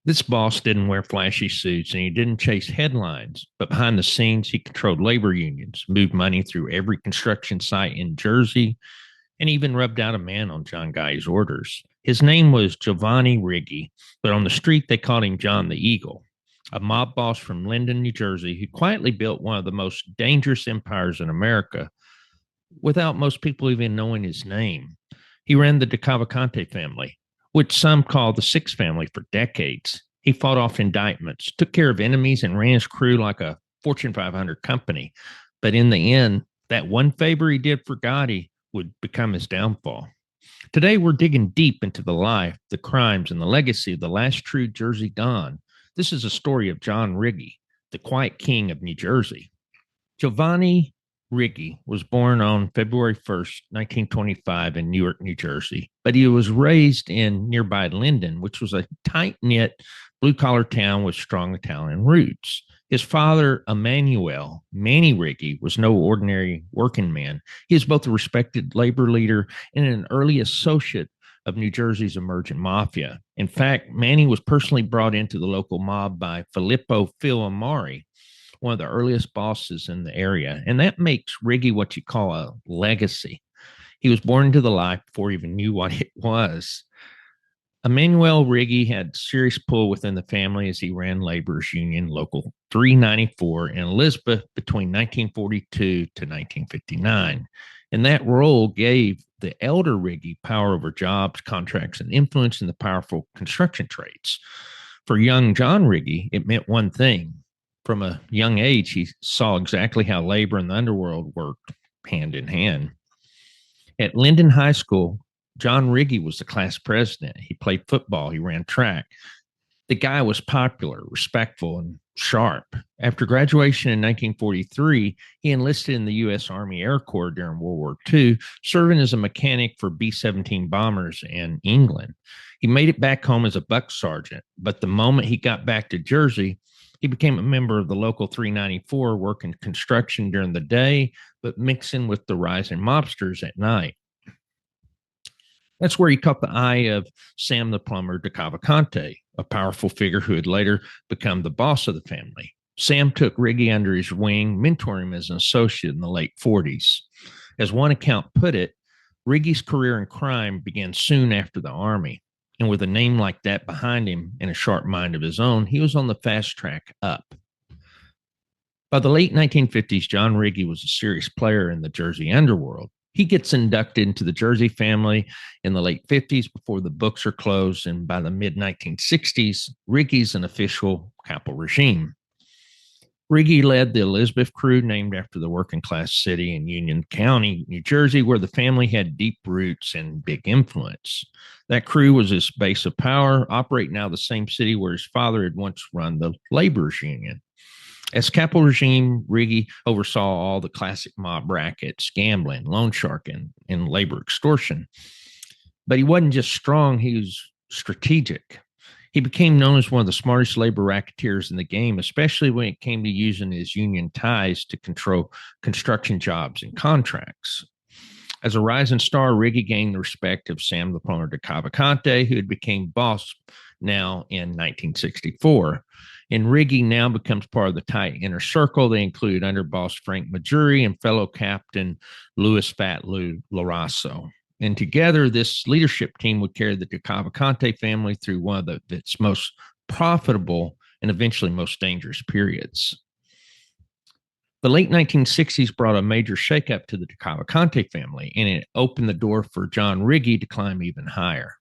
This boss didn't wear flashy suits and he didn't chase headlines, but behind the scenes, he controlled labor unions, moved money through every construction site in Jersey, and even rubbed out a man on John Gotti's orders. His name was Giovanni Riggi, but on the street they called him John the Eagle, a mob boss from Linden, New Jersey, who quietly built one of the most dangerous empires in America without most people even knowing his name. He ran the DeCavalcante family, which some call the Six Family, for decades. He fought off indictments, took care of enemies, and ran his crew like a Fortune 500 company. But in the end, that one favor he did for Gotti would become his downfall. Today, we're digging deep into the life, the crimes, and the legacy of the last true Jersey Don. This is a story of John Riggi, the quiet king of New Jersey. Giovanni Riggi was born on February 1st, 1925, in Newark, New Jersey, but he was raised in nearby Linden, which was a tight knit blue collar town with strong Italian roots. His father, Emmanuel Manny Riggi, was no ordinary working man. He is both a respected labor leader and an early associate of New Jersey's emergent mafia. In fact, Manny was personally brought into the local mob by Filippo Phil Amari, one of the earliest bosses in the area. And that makes Riggi what you call a legacy. He was born into the life before he even knew what it was. Emmanuel Riggi had serious pull within the family as he ran Laborers Union Local 394 in Elizabeth between 1942 to 1959. And that role gave the elder Riggi power over jobs, contracts, and influence in the powerful construction trades. For young John Riggi, it meant one thing. From a young age, he saw exactly how labor and the underworld worked hand in hand. At Linden High School, John Riggi was the class president. He played football, he ran track. The guy was popular, respectful, and sharp. After graduation in 1943, he enlisted in the U.S. Army Air Corps during World War II, serving as a mechanic for B 17 bombers in England. He made it back home as a buck sergeant, but the moment he got back to Jersey, he became a member of the local 394, working construction during the day, but mixing with the rising mobsters at night. That's where he caught the eye of Sam the plumber DeCavalcante, a powerful figure who had later become the boss of the family. Sam took Riggi under his wing, mentoring him as an associate in the late 40s. As one account put it, Riggi's career in crime began soon after the Army. And with a name like that behind him and a sharp mind of his own, he was on the fast track up. By the late 1950s, John Riggi was a serious player in the Jersey underworld. He gets inducted into the Jersey family in the late 50s before the books are closed, and by the mid 1960s, Riggi's an official capo regime. Riggi led the Elizabeth crew, named after the working class city in Union County, New Jersey, where the family had deep roots and big influence. That crew was his base of power, operating out of the same city where his father had once run the Laborers Union. As capo regime, Riggi oversaw all the classic mob rackets, gambling, loan sharking, and labor extortion. But he wasn't just strong, he was strategic. He became known as one of the smartest labor racketeers in the game, especially when it came to using his union ties to control construction jobs and contracts. As a rising star, Riggi gained the respect of Sam the plumber DeCavalcante, who had become boss now in 1964. And Riggi now becomes part of the tight inner circle. They include underboss Frank Majuri and fellow captain Louis Fat Lou Larasso. And together, this leadership team would carry the DeCavalcante family through one of its most profitable and eventually most dangerous periods. The late 1960s brought a major shakeup to the DeCavalcante family, and it opened the door for John Riggi to climb even higher.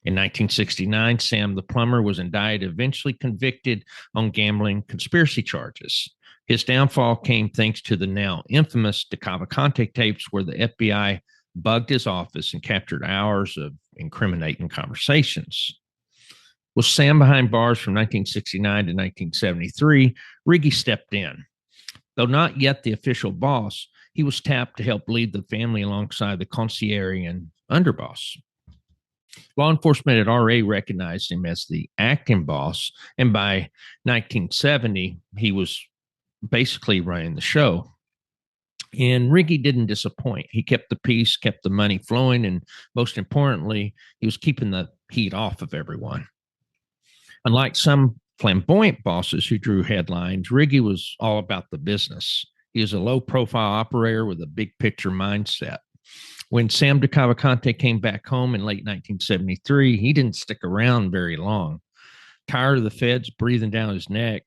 In 1969, Sam the plumber was indicted, eventually convicted on gambling conspiracy charges. His downfall came thanks to the now infamous DeCavalcante tapes, where the FBI bugged his office and captured hours of incriminating conversations. With Sam behind bars from 1969 to 1973, Riggi stepped in. Though not yet the official boss, he was tapped to help lead the family alongside the concierge and underboss. Law enforcement had already recognized him as the acting boss, and by 1970, he was basically running the show. And Riggi didn't disappoint. He kept the peace, kept the money flowing, and most importantly, he was keeping the heat off of everyone. Unlike some flamboyant bosses who drew headlines, Riggi was all about the business. He was a low profile operator with a big picture mindset. When Sam DeCavalcante came back home in late 1973, he didn't stick around very long. Tired of the feds breathing down his neck,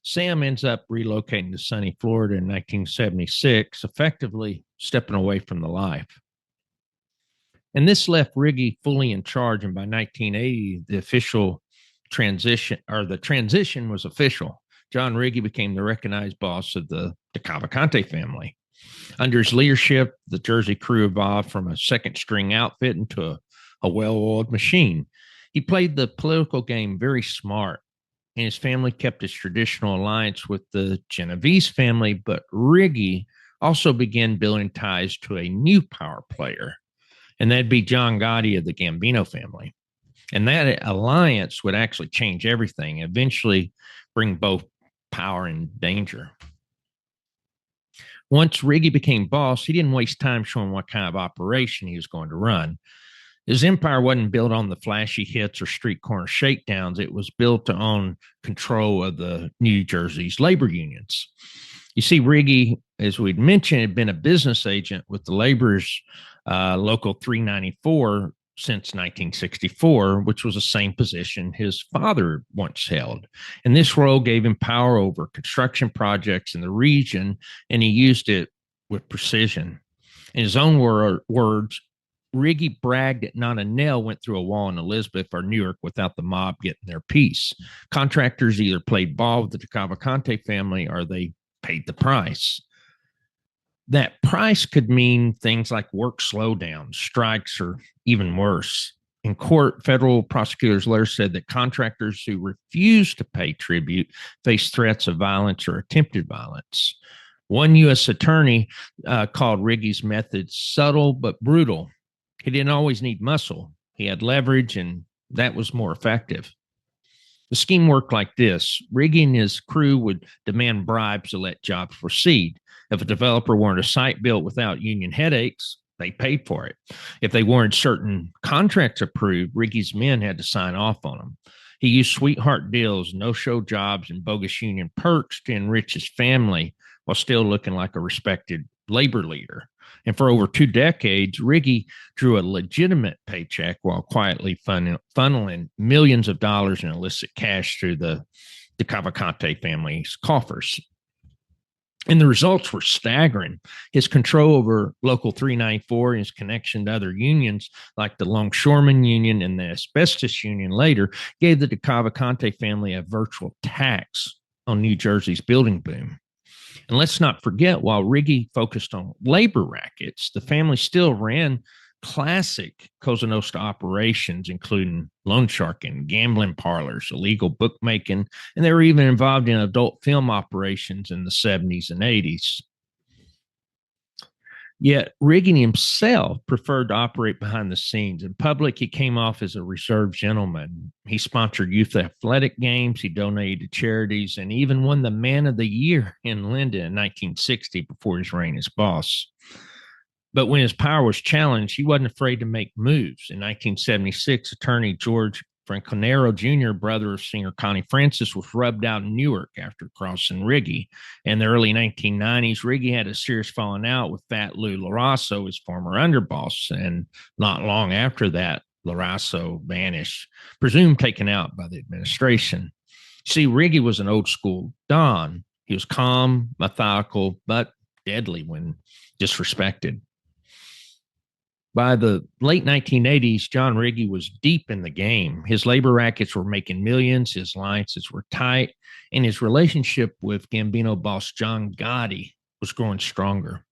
Sam ends up relocating to sunny Florida in 1976, effectively stepping away from the life. And this left Riggi fully in charge. And by 1980, the transition was official. John Riggi became the recognized boss of the DeCavalcante family. Under his leadership, the Jersey crew evolved from a second string outfit into a well oiled machine. He played the political game very smart, and his family kept its traditional alliance with the Genovese family, but Riggi also began building ties to a new power player, and that'd be John Gotti of the Gambino family. And that alliance would actually change everything, eventually bring both power and danger. Once Riggi became boss, he didn't waste time showing what kind of operation he was going to run. His empire wasn't built on the flashy hits or street corner shakedowns. It was built to own control of the New Jersey's labor unions. You see, Riggi, as we'd mentioned, had been a business agent with the laborers Local 394 since 1964, which was the same position his father once held. And this role gave him power over construction projects in the region, and he used it with precision. In his own words, Riggi bragged that not a nail went through a wall in Elizabeth or Newark without the mob getting their piece. Contractors either played ball with the DeCavalcante family or they paid the price. That price could mean things like work slowdowns, strikes, or even worse. In court, federal prosecutors' letters said that contractors who refused to pay tribute faced threats of violence or attempted violence. One U.S. attorney called Riggi's methods subtle but brutal. He didn't always need muscle. He had leverage, and that was more effective. The scheme worked like this. Riggi and his crew would demand bribes to let jobs proceed. If a developer wanted a site built without union headaches, they paid for it. If they wanted certain contracts approved, Riggi's men had to sign off on them. He used sweetheart deals, no-show jobs, and bogus union perks to enrich his family while still looking like a respected labor leader. And for over 2 decades, Riggi drew a legitimate paycheck while quietly funneling millions of dollars in illicit cash through the DeCavalcante family's coffers. And the results were staggering. His control over Local 394 and his connection to other unions like the Longshoremen Union and the Asbestos Union later gave the DeCavalcante family a virtual tax on New Jersey's building boom. And let's not forget, while Riggi focused on labor rackets, the family still ran classic Cosa Nostra operations, including loan sharking, gambling parlors, illegal bookmaking, and they were even involved in adult film operations in the 70s and 80s. Yet Riggi himself preferred to operate behind the scenes. In public, he came off as a reserved gentleman. He sponsored youth athletic games, he donated to charities, and even won the Man of the Year in Linden in 1960 before his reign as boss. But when his power was challenged, he wasn't afraid to make moves. In 1976, attorney George Franconero Jr., brother of singer Connie Francis, was rubbed out in Newark after crossing Riggi. In the early 1990s, Riggi had a serious falling out with Fat Lou LaRasso, his former underboss, and not long after that, LaRasso vanished, presumed taken out by the administration. See, Riggi was an old school Don. He was calm, methodical, but deadly when disrespected. By the late 1980s, John Riggi was deep in the game. His labor rackets were making millions, his alliances were tight, and his relationship with Gambino boss John Gotti was growing stronger.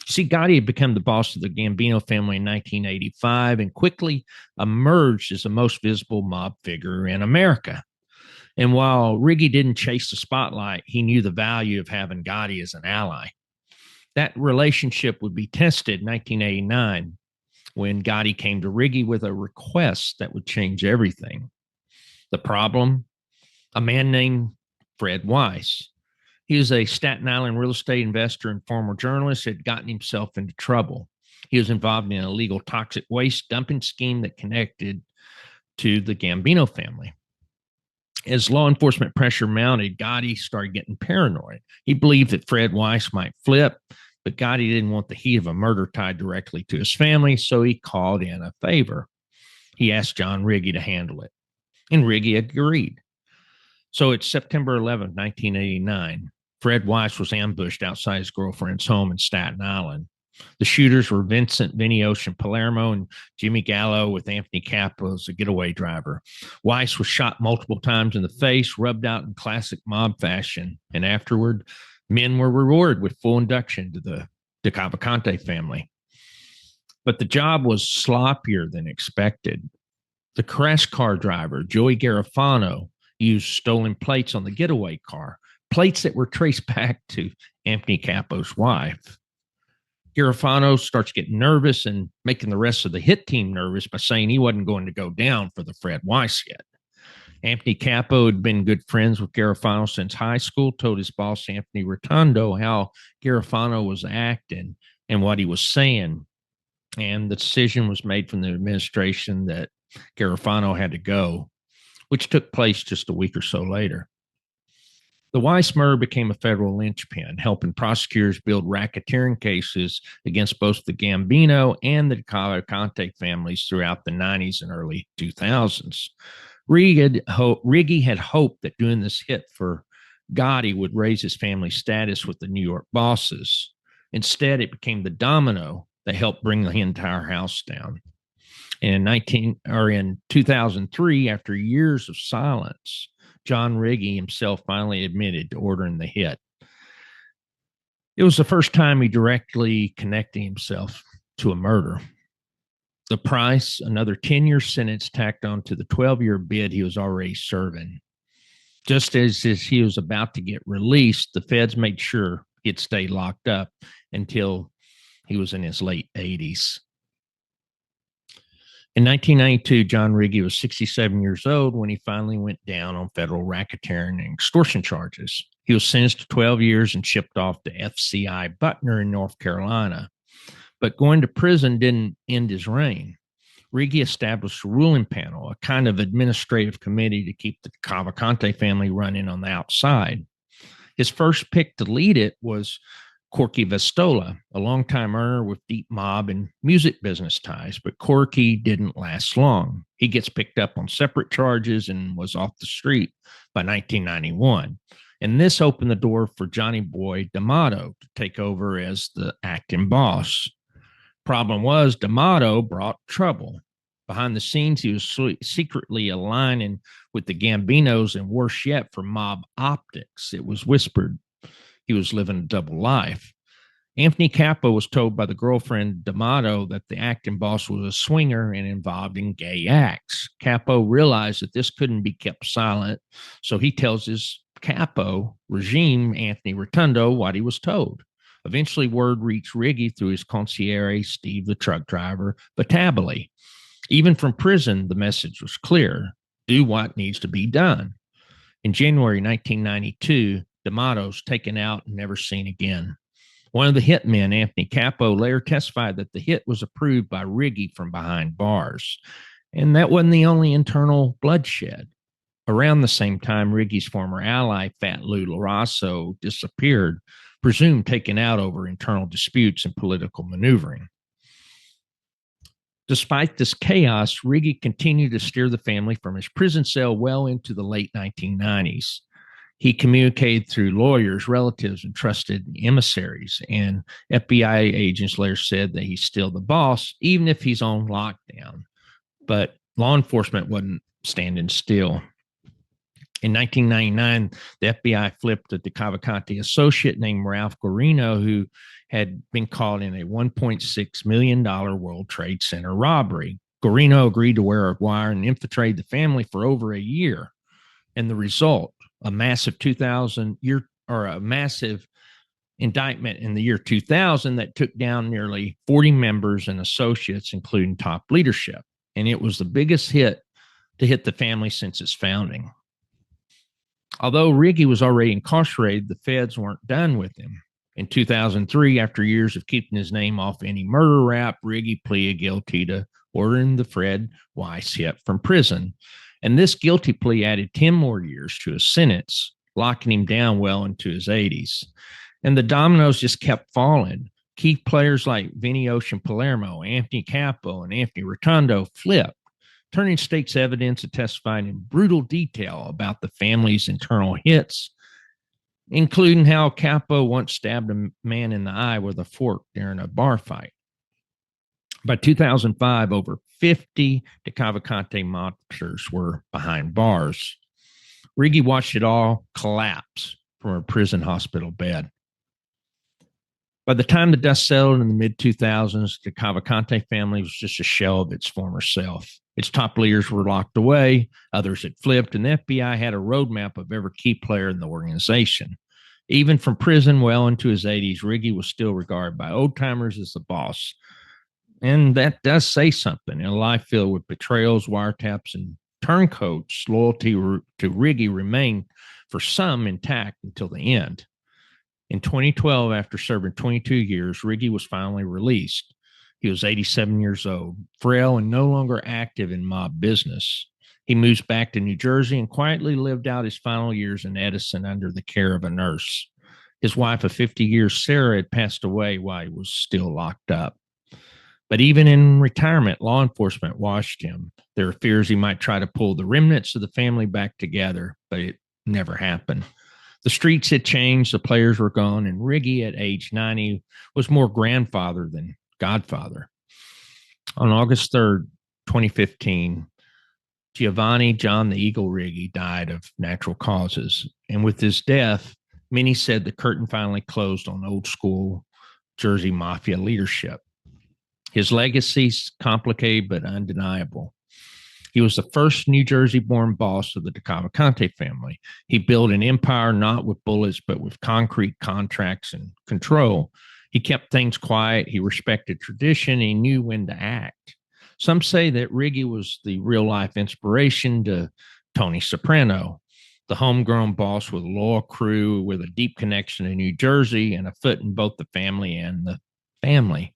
See, Gotti had become the boss of the Gambino family in 1985 and quickly emerged as the most visible mob figure in America. And while Riggi didn't chase the spotlight, he knew the value of having Gotti as an ally. That relationship would be tested in 1989 when Gotti came to Riggi with a request that would change everything. The problem? A man named Fred Weiss. He was a Staten Island real estate investor and former journalist, had gotten himself into trouble. He was involved in an illegal toxic waste dumping scheme that connected to the Gambino family. As law enforcement pressure mounted, Gotti started getting paranoid. He believed that Fred Weiss might flip, but Gotti didn't want the heat of a murder tied directly to his family, so he called in a favor. He asked John Riggi to handle it, and Riggi agreed. So it's September 11th, 1989. Fred Weiss was ambushed outside his girlfriend's home in Staten Island. The shooters were Vincent Vinny Ocean Palermo and Jimmy Gallo, with Anthony Capo as the getaway driver. Weiss was shot multiple times in the face, rubbed out in classic mob fashion, and afterward, men were rewarded with full induction to the DeCavalcante family. But the job was sloppier than expected. The crash car driver, Joey Garofano, used stolen plates on the getaway car, plates that were traced back to Anthony Capo's wife. Garofano starts getting nervous and making the rest of the hit team nervous by saying he wasn't going to go down for the Fred Weiss hit. Anthony Capo had been good friends with Garofano since high school, told his boss, Anthony Rotundo, how Garofano was acting and what he was saying. And the decision was made from the administration that Garofano had to go, which took place just a week or so later. The Weiss murder became a federal linchpin, helping prosecutors build racketeering cases against both the Gambino and the DeCavalcante families throughout the 90s and early 2000s. Riggi had hoped that doing this hit for Gotti would raise his family status with the New York bosses. Instead, it became the domino that helped bring the entire house down. In 2003, after years of silence, John Riggi himself finally admitted to ordering the hit. It was the first time he directly connected himself to a murder. The price, another 10-year sentence tacked on to the 12-year bid he was already serving. Just as he was about to get released, the feds made sure he'd stay locked up until he was in his late 80s. In 1992, John Riggi was 67 years old when he finally went down on federal racketeering and extortion charges. He was sentenced to 12 years and shipped off to FCI Butner in North Carolina. But going to prison didn't end his reign. Riggi established a ruling panel, a kind of administrative committee to keep the Cavalcante family running on the outside. His first pick to lead it was Corky Vestola, a longtime earner with deep mob and music business ties, but Corky didn't last long. He gets picked up on separate charges and was off the street by 1991. And this opened the door for Johnny Boy D'Amato to take over as the acting boss. Problem was, D'Amato brought trouble. Behind the scenes, he was secretly aligning with the Gambinos, and worse yet, for mob optics. It was whispered he was living a double life. Anthony Capo was told by the girlfriend D'Amato that the acting boss was a swinger and involved in gay acts. Capo realized that this couldn't be kept silent, so he tells his Capo regime, Anthony Rotundo, what he was told. Eventually, word reached Riggi through his concierge, Steve the truck driver, Batabile. Even from prison, the message was clear: do what needs to be done. In January 1992, D'Amato's taken out and never seen again. One of the hitmen, Anthony Capo, later testified that the hit was approved by Riggi from behind bars. And that wasn't the only internal bloodshed. Around the same time, Riggi's former ally, Fat Lou LaRasso, disappeared, presumed taken out over internal disputes and political maneuvering. Despite this chaos, Riggi continued to steer the family from his prison cell well into the late 1990s. He communicated through lawyers, relatives, and trusted emissaries, and FBI agents later said that he's still the boss, even if he's on lockdown. But law enforcement wasn't standing still. In 1999, the FBI flipped a DeCavalcante associate named Ralph Guarino, who had been caught in a $1.6 million World Trade Center robbery. Guarino agreed to wear a wire and infiltrate the family for over a year. And the result, a massive indictment in the year 2000 that took down nearly 40 members and associates, including top leadership. And it was the biggest hit to hit the family since its founding. Although Riggi was already incarcerated, the feds weren't done with him. In 2003, after years of keeping his name off any murder rap, Riggi pleaded guilty to ordering the Fred Weiss hit from prison. And this guilty plea added 10 more years to his sentence, locking him down well into his 80s. And the dominoes just kept falling. Key players like Vinny Ocean Palermo, Anthony Capo, and Anthony Rotundo flipped, turning state's evidence and testifying in brutal detail about the family's internal hits, including how Capo once stabbed a man in the eye with a fork during a bar fight. By 2005, over 50 DeCavalcante mobsters were behind bars. Riggi watched it all collapse from a prison hospital bed. By the time the dust settled in the mid-2000s, the DeCavalcante family was just a shell of its former self. Its top leaders were locked away, others had flipped, and the FBI had a roadmap of every key player in the organization. Even from prison well into his 80s, Riggi was still regarded by old-timers as the boss. And that does say something. In a life filled with betrayals, wiretaps, and turncoats, loyalty to Riggi remained for some intact until the end. In 2012, after serving 22 years, Riggi was finally released. He was 87 years old, frail, and no longer active in mob business. He moves back to New Jersey and quietly lived out his final years in Edison under the care of a nurse. His wife of 50 years, Sarah, had passed away while he was still locked up. But even in retirement, law enforcement watched him. There were fears he might try to pull the remnants of the family back together, but it never happened. The streets had changed, the players were gone, and Riggi at age 90 was more grandfather than godfather. On August 3rd, 2015, Giovanni John the Eagle Riggi died of natural causes. And with his death, many said the curtain finally closed on old school Jersey Mafia leadership. His legacy is complicated but undeniable. He was the first New Jersey-born boss of the DeCavalcante family. He built an empire not with bullets, but with concrete contracts and control. He kept things quiet. He respected tradition. He knew when to act. Some say that Riggi was the real-life inspiration to Tony Soprano, the homegrown boss with a loyal crew with a deep connection to New Jersey and a foot in both the family and the family.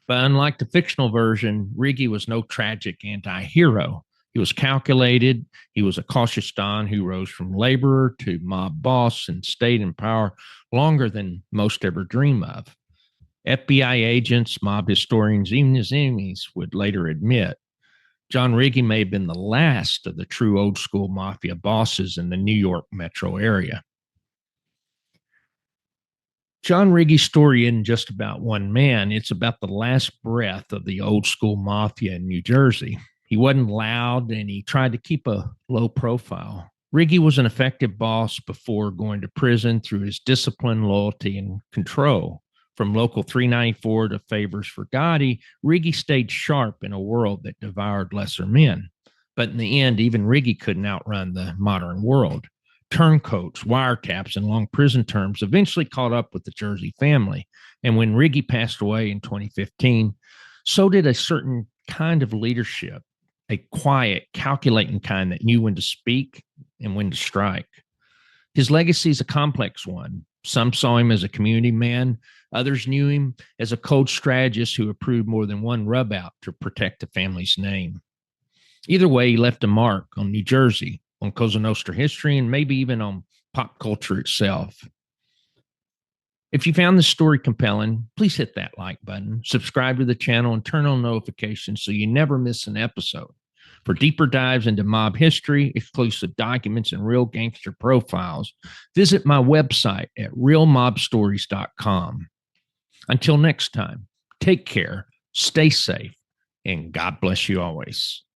But unlike the fictional version, Riggi was no tragic anti-hero. He was calculated. He was a cautious Don who rose from laborer to mob boss and stayed in power longer than most ever dream of. FBI agents, mob historians, even his enemies would later admit John Riggi may have been the last of the true old school mafia bosses in the New York metro area. John Riggi's story isn't just about one man. It's about the last breath of the old school mafia in New Jersey. He wasn't loud and he tried to keep a low profile. Riggi was an effective boss before going to prison through his discipline, loyalty, and control. From Local 394 to favors for Gotti, Riggi stayed sharp in a world that devoured lesser men. But in the end, even Riggi couldn't outrun the modern world. Turncoats, wiretaps, and long prison terms eventually caught up with the Jersey family. And when Riggi passed away in 2015, so did a certain kind of leadership, a quiet, calculating kind that knew when to speak and when to strike. His legacy is a complex one. Some saw him as a community man. Others knew him as a cold strategist who approved more than one rub out to protect the family's name. Either way, he left a mark on New Jersey, on Cosa Nostra history, and maybe even on pop culture itself. If you found this story compelling, please hit that like button, subscribe to the channel, and turn on notifications so you never miss an episode. For deeper dives into mob history, exclusive documents, and real gangster profiles, visit my website at realmobstories.com. Until next time, take care, stay safe, and God bless you always.